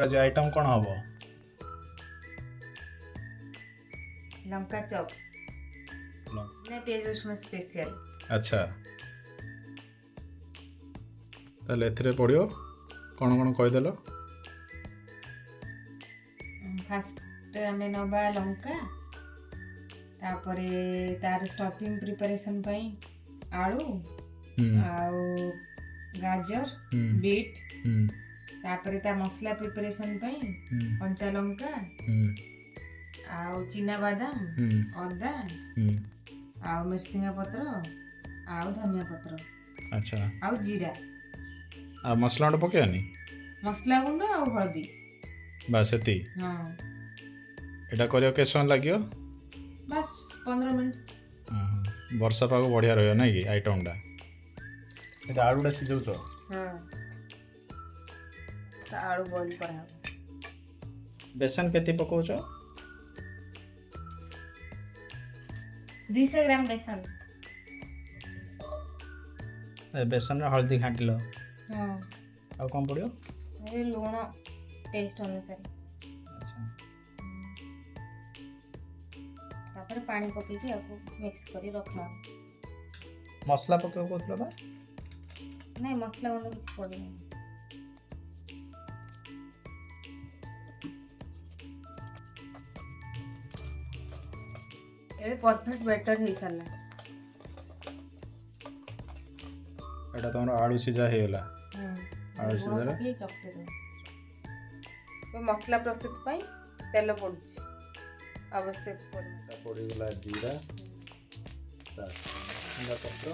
आज आइटम कौन हबो? लंका चॉप लो। ने पेज उसमें स्पेशल अच्छा ताले एथिरे पड़ियो कौन कौन कहिदेलो? फास्ट आमे नबा लंका तापरे तार स्टफिंग प्रिपरेशन पई आलू आउ गाजर बीट तापरे ता मसला प्रिपरेशन पई कंचा लंका आउ चिना बादाम अदा आउ मिर्सिंगा पत्र आउ धनिया पत्र अच्छा आउ जीरा आ मसला पकेयानी मसला गुंड आउ हल्दी बस एति हाँ एटा करियो के समय लागियो? बस 15 मिनट वर्षा पाग बढ़िया रहियो नै कि आइटम टा एटा आलूटा सिझौ छ हाँ आलू बॉईल करा बेसन केति पकाउ छ? 200 ग्राम बेसन ए बेसन रे हल्दी घाटिलो हाँ आ कोन पड़ियो? ये लूण टेस्ट अनुसार अच्छा तापर पानी पकेकी आको मिक्स करी रखा मसला पकाउ कोथलो बा? नहीं मसला गुंड कुछ पड़ी ए परफेक्ट बैटर हे साला एटा तमरो आलू सिझा हे गेला आलू सिझा रे ये चपटे दो तो मसला प्रस्तुत पई तेल पडुची आवश्यक पड़े पड़ी गेला जीरा धनिया पत्र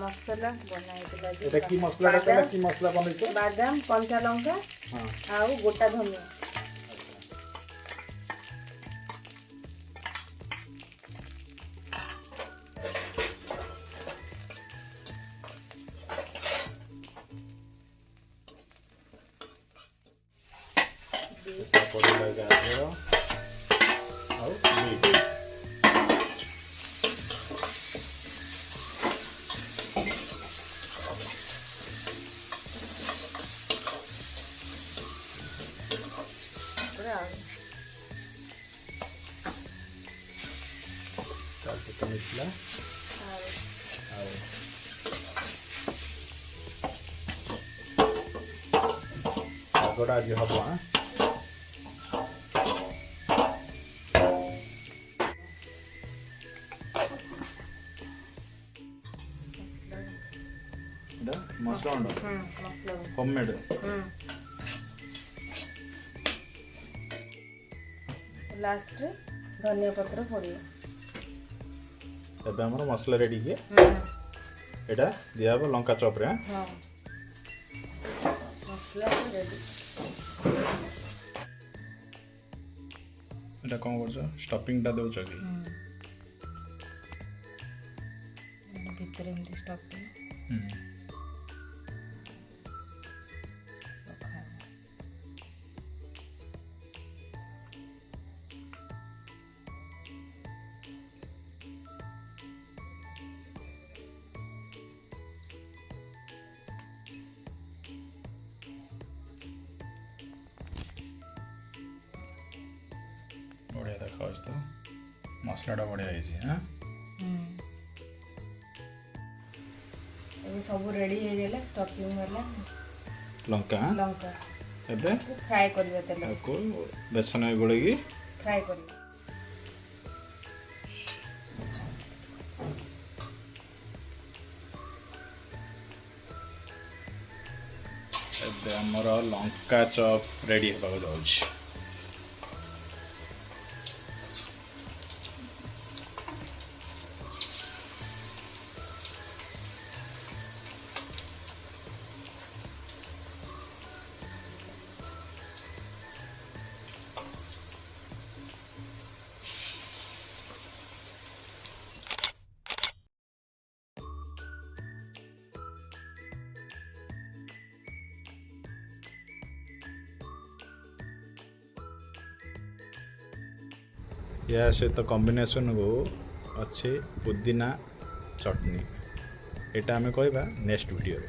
मसला बनाइतला एटा की मसला रे की मसला बनैतो? बादाम कंचा लंका हां आउ गोटा धनिया पड़ी गेला गाजर और बीट तो मिसला आगोड़ा आज हबो हां मसला मसला होममेड लास्ट रे धनिया पत्र पड़ियो एबे हमर मसला रेडी के एटा दिया हबो लंका चॉप रे हां मसला रेडी एटा कोन करछो स्टफिंग टा देउछ कि भीतर एमती स्टफिंग बढ़िया देखाउछ तो मसलाटा बढ़िया ହେଇଛି हां एबे सब रेडी हे गेला स्टफिंग वाला लंका लंका एबे फ्राई करबे तेल को बेसन में गोळेगी फ्राई करबे एबे हमर लंका चॉप रेडी हेबाक जाउछ या सहित कॉम्बिनेशन को अच्छे पुदीना चटनी एटा आमे कहबा नेक्स्ट वीडियो रे।